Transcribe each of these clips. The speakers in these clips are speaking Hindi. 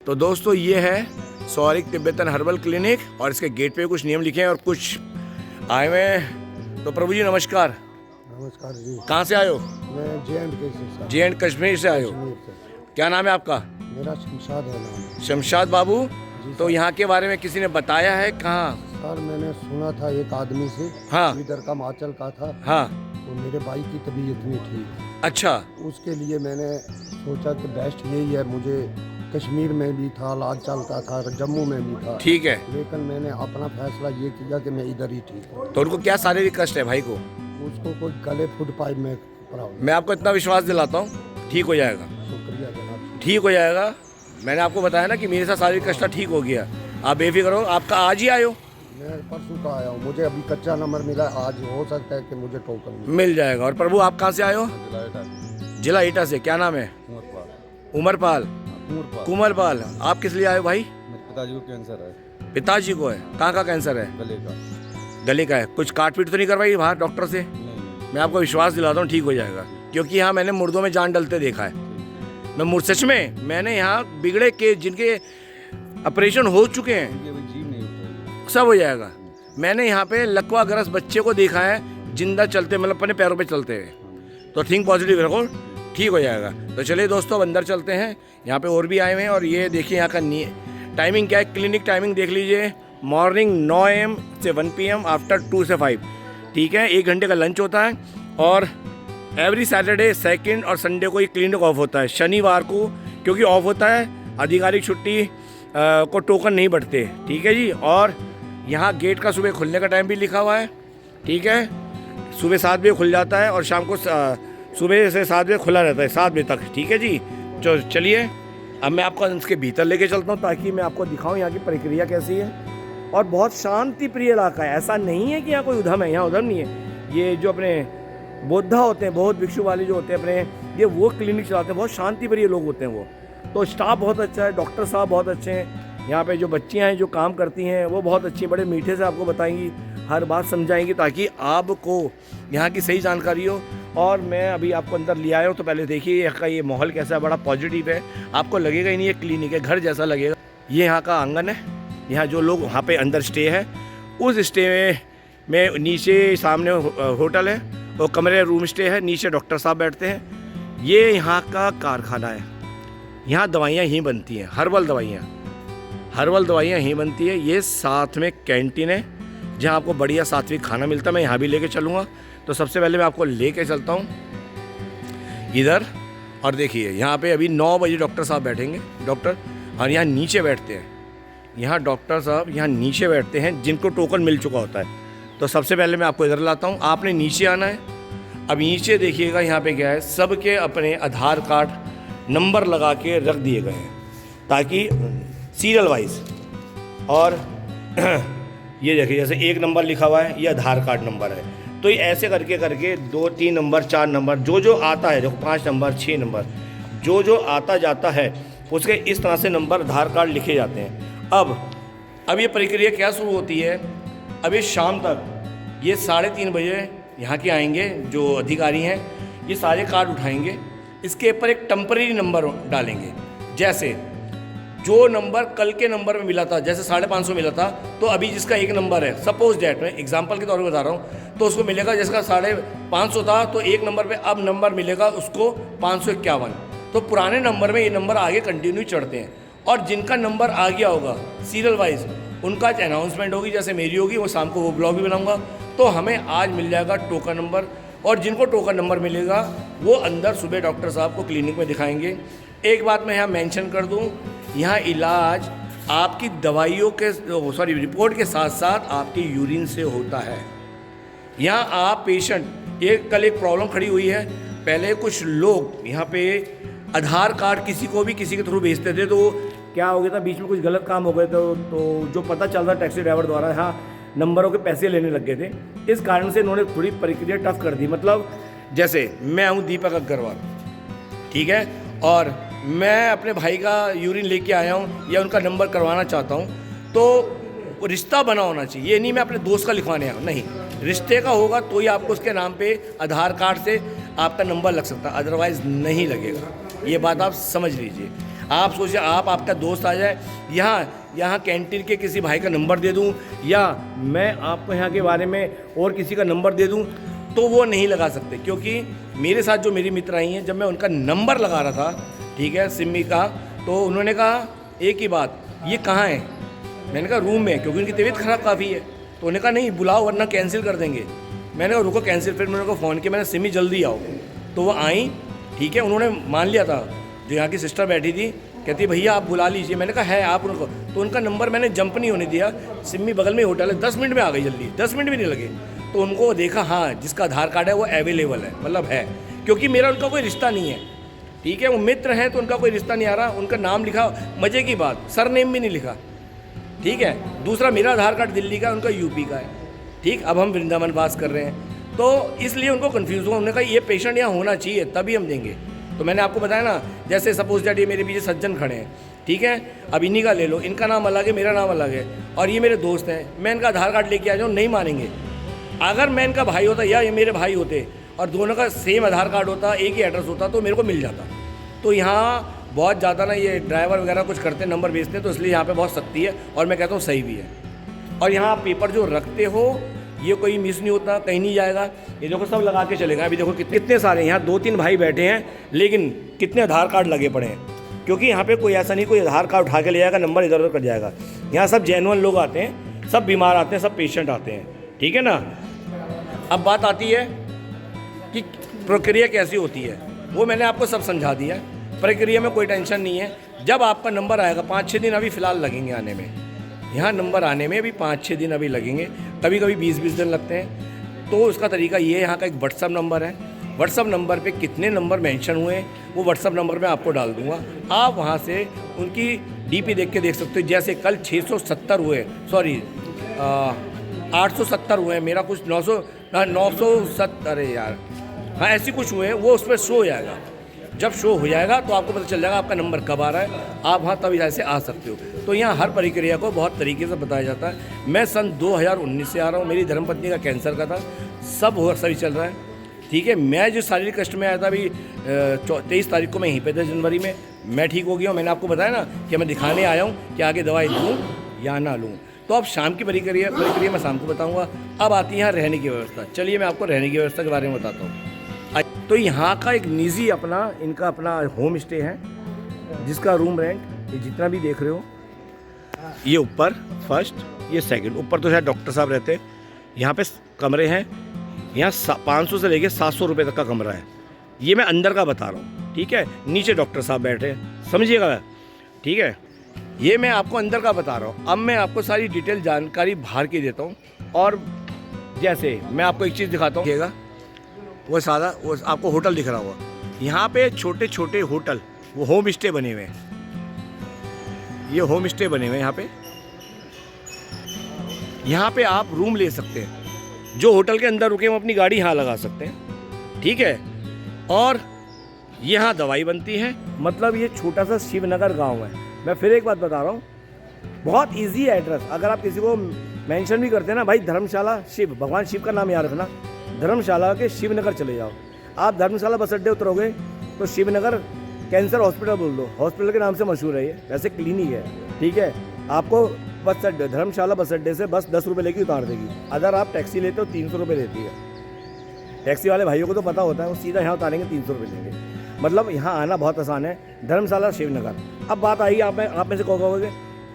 तो दोस्तों ये है सौरिक तिब्बतन हर्बल क्लिनिक और इसके गेट पे कुछ नियम लिखे हैं और कुछ आए हुए हैं। तो प्रभु जी नमस्कार। नमस्कार जी। कहाँ से आए हो? मैं जे.एंड.के से जे एंड कश्मीर से आए हो। कश्मीर से। क्या नाम है आपका? मेरा शमशाद है नाम। शमशाद बाबू। जी तो सर। यहाँ के बारे में किसी ने बताया है? कहाँ? सर मैंने सुना था एक आदमी से, हाँ इधर का हिमाचल का था। हाँ। तो मेरे भाई की तबीयत नहीं ठीक, अच्छा उसके लिए मैंने सोचा कि बेस्ट यही है। मुझे कश्मीर में भी था इलाज चलता था, जम्मू में भी था, ठीक है। लेकिन मैंने अपना फैसला ये किया कि मैं इधर ही ठीक हूँ। तो उनको क्या शारीरिक कष्ट है भाई को? उसको कोई गले फुट पाइप में प्रॉब्लम। मैं आपको इतना विश्वास दिलाता हूँ ठीक हो जाएगा, शुक्रिया जनाब। ठीक हो जाएगा। मैंने आपको बताया ना कि मेरे साथ शारीरिक कष्ट ठीक हो गया। आप बेफिक्र हो। आपका आज ही आयो? मैं परसों का आया हूँ, मुझे अभी कच्चा नंबर मिला, आज हो सकता है कि मुझे टोकन मिल जाएगा। और प्रभु आप कहाँ से आए हो? जिला एटा से। क्या नाम है? उमरपाल। कुमरपाल। आप किस लिए आए हो भाई? मेरे पिताजी को कैंसर है। पिताजी को है? कहाँ का कैंसर है? गले का। गले का है। कुछ काट पीट तो नहीं करवाई बाहर डॉक्टर से? नहीं। मैं आपको विश्वास दिलाता हूँ ठीक हो जाएगा, क्योंकि यहाँ मैंने मुर्दों में जान डलते देखा है। मैं सच में मैंने यहाँ बिगड़े के जिनके ऑपरेशन हो चुके हैं ये अभी जीव नहीं उठ रही। सब हो जाएगा। मैंने यहाँ पे लकवा ग्रस्त बच्चे को देखा है जिंदा चलते, मतलब अपने पैरों पे चलते हुए। तो थिंक पॉजिटिव रखो, ठीक हो जाएगा। तो चलिए दोस्तों अब अंदर चलते हैं। यहाँ पे और भी आए हुए हैं और ये देखिए यहाँ का टाइमिंग क्या है। क्लिनिक टाइमिंग देख लीजिए, मॉर्निंग 9 AM से 1 PM, आफ्टर 2 से 5। ठीक है, 1 घंटे का लंच होता है और एवरी सैटरडे सेकंड और संडे को ये क्लिनिक ऑफ होता है। शनिवार को क्योंकि ऑफ होता है, आधिकारिक छुट्टी को टोकन नहीं बढ़ते। ठीक है जी। और यहाँ गेट का सुबह खुलने का टाइम भी लिखा हुआ है। ठीक है, सुबह 7 बजे खुल जाता है और शाम को सुबह से 7 बजे खुला रहता है, 7 बजे तक। ठीक है जी। चलिए अब मैं आपको इसके भीतर लेके चलता हूँ ताकि मैं आपको दिखाऊँ यहाँ की प्रक्रिया कैसी है। और बहुत शांति प्रिय इलाका है, ऐसा नहीं है कि यहाँ कोई उधम है। यहाँ उधम नहीं है। ये जो अपने बौद्धा होते हैं, बहुत भिक्षु वाले जो होते हैं अपने, ये वो क्लिनिक चलाते हैं। बहुत शांति प्रिय लोग होते हैं वो। तो स्टाफ बहुत अच्छा है, डॉक्टर साहब बहुत अच्छे हैं। यहाँ पे जो बच्चियाँ हैं जो काम करती हैं वो बहुत अच्छी, बड़े मीठे से आपको बताएंगी, हर बात समझाएंगी ताकि आपको यहाँ की सही जानकारी हो। और मैं अभी आपको अंदर ले आया हूँ, तो पहले देखिए यहाँ का ये माहौल कैसा है। बड़ा पॉजिटिव है, आपको लगेगा ही नहीं ये क्लिनिक है, घर जैसा लगेगा। ये यहाँ का आंगन है। यहाँ जो लोग वहाँ पे अंदर स्टे है, उस स्टे में नीचे सामने होटल है और कमरे रूम स्टे है, नीचे डॉक्टर साहब बैठते हैं। ये यहाँ का कारखाना है, यहाँ दवाइयाँ ही बनती हैं, हर्बल दवाइयाँ ही बनती है। ये साथ में कैंटीन है जहाँ आपको बढ़िया सात्विक खाना मिलता है। मैं यहाँ भी लेके चलूँगा। तो सबसे पहले मैं आपको लेके चलता हूँ इधर। और देखिए यहाँ पे अभी 9 बजे डॉक्टर साहब बैठेंगे, डॉक्टर। और यहाँ नीचे बैठते हैं, यहाँ डॉक्टर साहब यहाँ नीचे बैठते हैं जिनको टोकन मिल चुका होता है। तो सबसे पहले मैं आपको इधर लाता हूँ, आपने नीचे आना है। अब नीचे देखिएगा यहाँ पे क्या है, सबके अपने आधार कार्ड नंबर लगा के रख दिए गए हैं ताकि सीरियल वाइज। और ये देखिए जैसे 1 नंबर लिखा हुआ है, ये आधार कार्ड नंबर है। तो ये ऐसे करके 2, 3 नंबर, 4 नंबर, जो आता है, देखो 5 नंबर, 6 नंबर, जो आता जाता है उसके इस तरह से नंबर आधार कार्ड लिखे जाते हैं। अब ये प्रक्रिया क्या शुरू होती है, अब ये शाम तक ये 3:30 बजे यहाँ के आएंगे जो अधिकारी हैं, ये सारे कार्ड उठाएंगे, इसके ऊपर एक टेम्परेरी नंबर डालेंगे। जैसे जो नंबर कल के नंबर में मिला था, जैसे 550 मिला था, तो अभी जिसका 1 नंबर है, सपोज डैट मैं एग्जांपल के तौर पर बता रहा हूँ, तो उसको मिलेगा जिसका 550 था, तो 1 नंबर पे अब नंबर मिलेगा उसको 551। तो पुराने नंबर में ये नंबर आगे कंटिन्यू चढ़ते हैं। और जिनका नंबर आ गया होगा सीरियल वाइज, उनका अनाउंसमेंट होगी, जैसे मेरी होगी, वो शाम को वो ब्लॉग भी बनाऊँगा। तो हमें आज मिल जाएगा टोकन नंबर, और जिनको टोकन नंबर मिलेगा वो अंदर सुबह डॉक्टर साहब को क्लिनिक में दिखाएंगे। एक बात मैं यहाँ मेंशन कर दूँ, यहाँ इलाज आपकी दवाइयों के रिपोर्ट के साथ साथ आपकी यूरिन से होता है। यहाँ आप पेशेंट, कल एक प्रॉब्लम खड़ी हुई है, पहले कुछ लोग यहाँ पे आधार कार्ड किसी को भी किसी के थ्रू भेजते थे, तो क्या हो गया था, बीच में कुछ गलत काम हो गए तो जो पता चल रहा टैक्सी ड्राइवर द्वारा यहाँ नंबरों के पैसे लेने लग गए थे। इस कारण से इन्होंने थोड़ी प्रक्रिया टफ कर दी। मतलब जैसे मैं हूँ दीपक अग्रवाल, ठीक है, और मैं अपने भाई का यूरिन लेके आया हूँ या उनका नंबर करवाना चाहता हूँ, तो रिश्ता बना होना चाहिए। ये नहीं मैं अपने दोस्त का लिखवाने आया हूँ, नहीं, रिश्ते का होगा तो ही आपको उसके नाम पे आधार कार्ड से आपका नंबर लग सकता है, अदरवाइज़ नहीं लगेगा। ये बात आप समझ लीजिए। आप सोचिए, आप आपका दोस्त आ जाए यहाँ कैंटीन के किसी भाई का नंबर दे दूँ, या मैं आपको यहाँ के बारे में और किसी का नंबर दे दूँ, तो वो नहीं लगा सकते। क्योंकि मेरे साथ जो मेरी मित्र आई हैं, जब मैं उनका नंबर लगा रहा था, ठीक है, सिमी का, तो उन्होंने कहा एक ही बात, ये कहाँ है? मैंने कहा रूम में, क्योंकि उनकी तबीयत ख़राब काफ़ी है। तो उन्होंने कहा नहीं बुलाओ वरना कैंसिल कर देंगे। मैंने कहा रुको कैंसिल। फिर मैंने उनको फ़ोन किया, मैंने सिमी जल्दी आओ। तो वो आई, ठीक है, उन्होंने मान लिया था। जो यहाँ की सिस्टर बैठी थी, कहती भैया आप बुला लीजिए। मैंने कहा है आप उनको, तो उनका नंबर मैंने जंप नहीं होने दिया। सिमी बगल में ही होटल है, 10 मिनट में आ गई जल्दी, 10 मिनट भी नहीं लगे। तो उनको देखा, हाँ जिसका आधार कार्ड है वो अवेलेबल है, मतलब है, क्योंकि मेरा उनका कोई रिश्ता नहीं है, ठीक है, वो मित्र हैं तो उनका कोई रिश्ता नहीं आ रहा। उनका नाम लिखा, मज़े की बात, सरनेम भी नहीं लिखा, ठीक है। दूसरा मेरा आधार कार्ड दिल्ली का, उनका यूपी का है, ठीक। अब हम वृंदावन पास कर रहे हैं, तो इसलिए उनको कन्फ्यूज़ हुआ। उन्होंने कहा ये पेशेंट यहाँ होना चाहिए तभी हम देंगे। तो मैंने आपको बताया ना, जैसे सपोज दैट ये मेरे पीछे सज्जन खड़े हैं, ठीक है, अब इन्हीं का ले लो, इनका नाम अलग है, मेरा नाम अलग है, और ये मेरे दोस्त हैं, मैं इनका आधार कार्ड लेके आ जाऊँ, नहीं मानेंगे। अगर मैं इनका भाई होता या ये मेरे भाई होते और दोनों का सेम आधार कार्ड होता, एक ही एड्रेस होता, तो मेरे को मिल जाता। तो यहाँ बहुत ज़्यादा ना ये ड्राइवर वगैरह कुछ करते हैं, नंबर बेचते हैं, तो इसलिए यहाँ पे बहुत सख्ती है, और मैं कहता हूँ सही भी है। और यहाँ पेपर जो रखते हो ये कोई मिस नहीं होता, कहीं नहीं जाएगा। ये देखो सब लगा के चलेगा। अभी देखो कितने सारे यहाँ 2-3 भाई बैठे हैं, लेकिन कितने आधार कार्ड लगे पड़े हैं, क्योंकि यहाँ पे कोई ऐसा नहीं कोई आधार कार्ड उठा के ले जाएगा, नंबर इधर उधर कर जाएगा। यहाँ सब जेन्युइन लोग आते हैं, सब बीमार आते हैं, सब पेशेंट आते हैं, ठीक है ना। अब बात आती है कि प्रक्रिया कैसी होती है, वो मैंने आपको सब समझा दिया। प्रक्रिया में कोई टेंशन नहीं है। जब आपका नंबर आएगा, 5-6 दिन अभी फ़िलहाल लगेंगे आने में, यहाँ नंबर आने में अभी 5-6 दिन अभी लगेंगे, कभी कभी 20-20 दिन लगते हैं। तो उसका तरीका ये है, यहाँ का एक व्हाट्सअप नंबर है, व्हाट्सअप नंबर पे कितने नंबर मेंशन हुए हैं वो व्हाट्सअप नंबर मैं आपको डाल दूँगा। आप वहाँ से उनकी डीपी देख के देख सकते हो। जैसे कल 670 हुए, सॉरी 870 हुए हैं, मेरा कुछ 970, अरे यार हाँ ऐसी कुछ हुए हैं, वो उस पर शो हो जाएगा। जब शो हो जाएगा तो आपको पता चल जाएगा आपका नंबर कब आ रहा है, आप वहाँ तब ऐसे आ सकते हो। तो यहाँ हर प्रक्रिया को बहुत तरीके से बताया जाता है। मैं सन 2019 से आ रहा हूँ, मेरी धर्मपत्नी का कैंसर का था, सब सही चल रहा है, ठीक है। मैं जो शारीरिक कष्ट में आया था अभी 23 तारीख को मैं यहीं पे था, जनवरी में मैं ठीक हो गया हूँ। मैंने आपको बताया ना कि मैं दिखाने आया हूँ कि आगे दवाई लूँ या ना लूँ। तो अब शाम की प्रक्रिया मैं शाम को बताऊँगा। अब आती है यहाँ रहने की व्यवस्था। चलिए मैं आपको रहने की व्यवस्था के बारे में बताता हूँ। तो यहाँ का एक निजी इनका अपना होम स्टे है, जिसका रूम रेंट ये जितना भी देख रहे हो, ये ऊपर फर्स्ट, ये सेकंड, ऊपर तो शायद डॉक्टर साहब रहते हैं। यहाँ पे कमरे हैं, यहाँ 500 से लेके 700 रुपये तक का कमरा है। ये मैं अंदर का बता रहा हूँ, ठीक है। नीचे डॉक्टर साहब बैठे हैं, समझिएगा, ठीक है। ये मैं आपको अंदर का बता रहा हूँ। अब मैं आपको सारी डिटेल जानकारी बाहर की देता हूँ। और जैसे मैं आपको एक चीज़ दिखाता हूँ, वो सादा वो आपको होटल दिख रहा होगा, यहाँ पे छोटे छोटे होटल, वो होम स्टे बने हुए हैं। ये होम स्टे बने हुए हैं यहाँ पे आप रूम ले सकते हैं। जो होटल के अंदर रुके वो अपनी गाड़ी यहाँ लगा सकते हैं, ठीक है। और यहाँ दवाई बनती है। मतलब ये छोटा सा शिवनगर गांव है। मैं फिर एक बात बता रहा हूँ, बहुत इजी एड्रेस। अगर आप किसी को मेंशन भी करते हैं ना, भाई धर्मशाला शिव, भगवान शिव का नाम याद रखना, धर्मशाला के शिवनगर चले जाओ। आप धर्मशाला बस अड्डे उतरोगे तो शिवनगर कैंसर हॉस्पिटल बोल दो, हॉस्पिटल के नाम से मशहूर है ये, वैसे क्लिनिक है, ठीक है। आपको बस अड्डे, धर्मशाला बस अड्डे से बस 10 रुपये लेके उतार देगी। अगर आप टैक्सी लेते हो 300 रुपये लेती है। टैक्सी वाले भाइयों को तो पता होता है, वो सीधा यहाँ उतारेंगे, 300 रुपये लेंगे। मतलब यहाँ आना बहुत आसान है, धर्मशाला शिवनगर। अब बात आएगी आप में से कहोगे,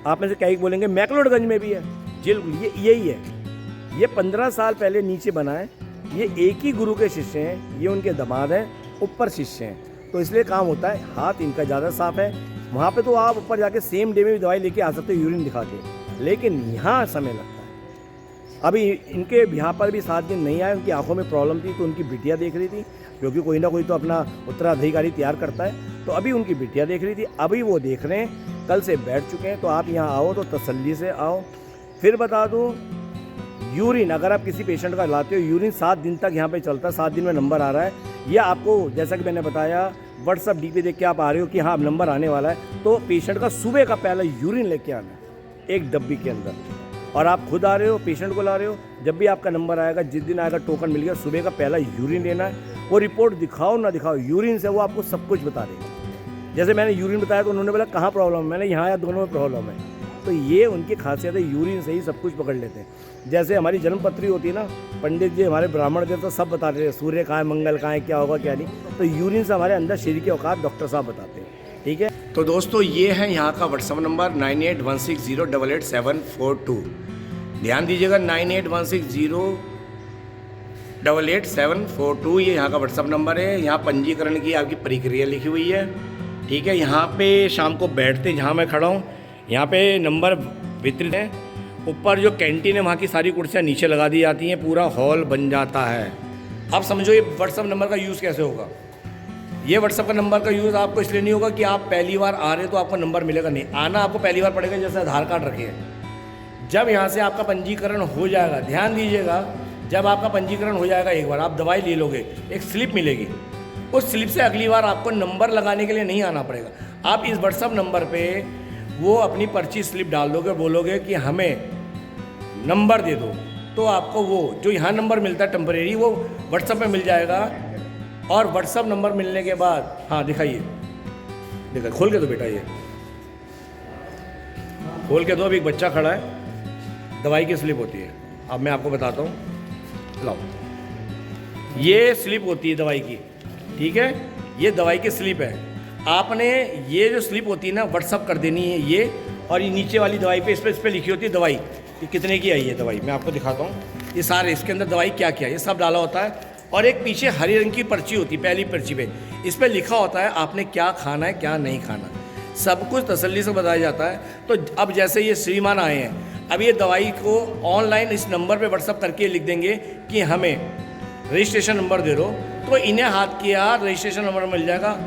आप में से क्या ही बोलेंगे मैकलोडगंज में भी है जेल, ये यही है। ये 15 साल पहले नीचे बना है। ये एक ही गुरु के शिष्य हैं, ये उनके दामाद हैं, ऊपर शिष्य हैं, तो इसलिए काम होता है। हाथ इनका ज़्यादा साफ है। वहाँ पे तो आप ऊपर जाके सेम डे में भी दवाई लेके आ सकते हो, यूरिन दिखा के, लेकिन यहाँ समय लगता है। अभी इनके यहाँ पर भी 7 दिन नहीं आए, उनकी आंखों में प्रॉब्लम थी, तो उनकी बिटिया देख रही थी, क्योंकि कोई ना कोई तो अपना उत्तराधिकारी तैयार करता है। तो अभी उनकी बिटिया देख रही थी, अभी वो देख रहे हैं, कल से बैठ चुके हैं। तो आप यहाँ आओ तो तसल्ली से आओ। फिर बता दूँ, यूरिन अगर आप किसी पेशेंट का लाते हो, यूरिन 7 दिन तक यहाँ पे चलता है, 7 दिन में नंबर आ रहा है। यह आपको जैसा कि मैंने बताया, व्हाट्सअप डीपी देख के आप आ रहे हो कि हाँ अब नंबर आने वाला है, तो पेशेंट का सुबह का पहला यूरिन लेके आना है एक डब्बी के अंदर। और आप खुद आ रहे हो, पेशेंट को ला रहे हो, जब भी आपका नंबर आएगा, जिस दिन आएगा टोकन मिल गया, सुबह का पहला यूरिन लेना है। वो रिपोर्ट दिखाओ ना दिखाओ, यूरिन से वो आपको सब कुछ बता देगा। जैसे मैंने यूरिन बताया तो उन्होंने बोला कहाँ प्रॉब्लम है, मैंने यहाँ या दोनों में प्रॉब्लम है। तो ये उनकी खासियत है, यूरिन से ही सब कुछ पकड़ लेते हैं। जैसे हमारी जन्मपत्री होती है ना, पंडित जी हमारे ब्राह्मण थे तो सब बता रहे हैं सूर्य कहाँ है, मंगल कहाँ है, क्या होगा क्या नहीं। तो यूरिन से हमारे अंदर शरीर के औकात डॉक्टर साहब बताते हैं। ठीक है, तो दोस्तों ये है यहाँ का व्हाट्सअप नंबर 9816088742। ध्यान दीजिएगा 9816088742 ये यहाँ का व्हाट्सअप नंबर है। यहाँ पंजीकरण की आपकी प्रक्रिया लिखी हुई है। ठीक है, यहाँ पे शाम को बैठते जहाँ मैं खड़ा हूँ यहाँ पे नंबर वितरित है। ऊपर जो कैंटीन है वहाँ की सारी कुर्सियाँ नीचे लगा दी जाती हैं, पूरा हॉल बन जाता है। अब समझो ये व्हाट्सअप नंबर का यूज़ कैसे होगा। ये व्हाट्सअप का नंबर का यूज़ आपको इसलिए नहीं होगा कि आप पहली बार आ रहे तो आपको नंबर मिलेगा, नहीं। आना आपको पहली बार पड़ेगा, जैसे आधार कार्ड रखे हैं। जब यहाँ से आपका पंजीकरण हो जाएगा, ध्यान दीजिएगा, जब आपका पंजीकरण हो जाएगा एक बार आप दवाई ले लोगे, एक स्लिप मिलेगी। उस स्लिप से अगली बार आपको नंबर लगाने के लिए नहीं आना पड़ेगा। आप इस व्हाट्सअप नंबर पे वो अपनी पर्ची स्लिप डाल दोगे, बोलोगे कि हमें नंबर दे दो, तो आपको वो जो यहाँ नंबर मिलता है टेम्परेरी वो व्हाट्सअप में मिल जाएगा। और व्हाट्सअप नंबर मिलने के बाद, हाँ दिखाइए, देखा खोल के दो बेटा, ये खोल के दो। अभी एक बच्चा खड़ा है, दवाई की स्लिप होती है। अब मैं आपको बताता हूँ, लाओ, ये स्लिप होती है दवाई की। ठीक है, ये दवाई की स्लिप है। आपने ये जो स्लिप होती है ना व्हाट्सअप कर देनी है ये, और ये नीचे वाली दवाई पे इस पर लिखी होती है दवाई कि कितने की आई है दवाई। मैं आपको दिखाता हूँ, ये सारे इसके अंदर दवाई क्या क्या है ये सब डाला होता है। और एक पीछे हरी रंग की पर्ची होती है, पहली पर्ची पे इस पर लिखा होता है आपने क्या खाना है क्या नहीं खाना, सब कुछ तसल्ली से बताया जाता है। तो अब जैसे ये श्रीमान आए हैं, अब ये दवाई को ऑनलाइन इस नंबर पे व्हाट्सअप करके लिख देंगे कि हमें रजिस्ट्रेशन नंबर दे दो, तो इन्हें हाथ किया रजिस्ट्रेशन नंबर मिल जाएगा।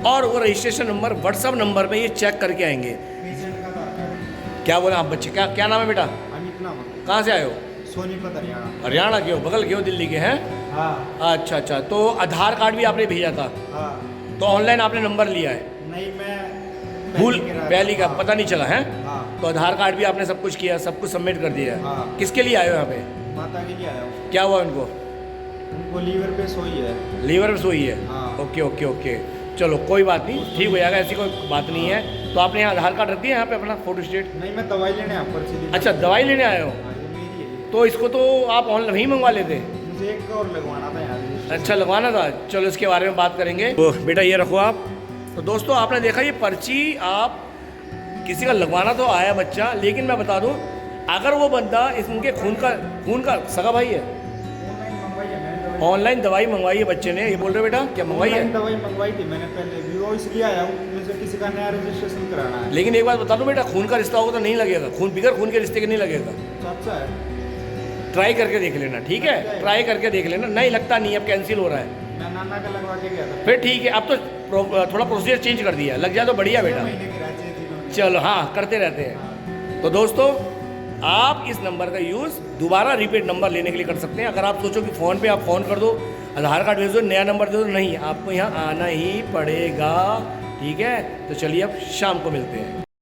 और वो रजिस्ट्रेशन नंबर व्हाट्सअप नंबर पे ये चेक करके आएंगे। क्या बोले आप बच्चे, क्या नाम है बेटा? अमित नाम। कहाँ से आए हो? सोनीपत हरियाणा। हरियाणा के हो, बगल के हो, दिल्ली के हैं? हाँ अच्छा, तो आधार कार्ड भी आपने भेजा था? हाँ। तो ऑनलाइन आपने नंबर लिया है? नहीं, मैं भूल पहली का पता नहीं चला है? हाँ। तो आधार कार्ड भी आपने सब कुछ किया, सब कुछ सबमिट कर दिया है? हाँ। किसके लिए आए हो यहाँ पे? माता के लिए आया हूँ। क्या हुआ उनको? उनको लीवर पे सोई है। लीवर पे सोई है? हाँ। ओके, चलो कोई बात नहीं, ठीक हो जाएगा, ऐसी कोई बात नहीं है। तो आपने यहाँ आधार कार्ड रख दिया यहाँ पे अपना फोटो स्टेट? नहीं, मैं दवाई लेने आया पर्ची। अच्छा, दवाई लेने आए हो? हाँ, ये मेरी है। तो इसको तो आप ऑनलाइन ही मंगवा लेते? मुझे एक और लगवाना था यहाँ। अच्छा, लगवाना था, चलो इसके बारे में बात करेंगे। तो बेटा ये रखो आप। तो दोस्तों आपने देखा ये पर्ची, आप किसी का लगवाना तो आया बच्चा, लेकिन मैं बता दूं अगर वो बंदा उनके खून का सगा भाई है, ऑनलाइन दवाई मंगवाई है बच्चे ने, ये बोल रहे बेटा क्या मंगवाई है? दवाई मंगवाई थी मैंने पहले भी, वो इसलिए आया हूँ, मुझे किसी का नया रजिस्ट्रेशन कराना है। लेकिन एक बात बता दूं बेटा, खून का रिश्ता होगा तो नहीं लगेगा, खून बिगर खून के रिश्ते के नहीं लगेगा। अच्छा है, ट्राई करके देख लेना, ठीक है? ट्राई करके देख लेना, नहीं लगता नहीं, अब कैंसिल हो रहा है। मैं नाना का लगवा के गया था। फिर ठीक है, अब तो थोड़ा प्रोसीजर चेंज कर दिया, लग जाए तो बढ़िया बेटा। महीने की राज्य थी। चलो हाँ, करते रहते हैं। तो दोस्तों आप इस नंबर का यूज़ दोबारा रिपीट नंबर लेने के लिए कर सकते हैं। अगर आप सोचो कि फ़ोन पे आप फ़ोन कर दो, आधार कार्ड भेज दो, नया नंबर दे दो, नहीं, आपको यहाँ आना ही पड़ेगा। ठीक है, तो चलिए अब शाम को मिलते हैं।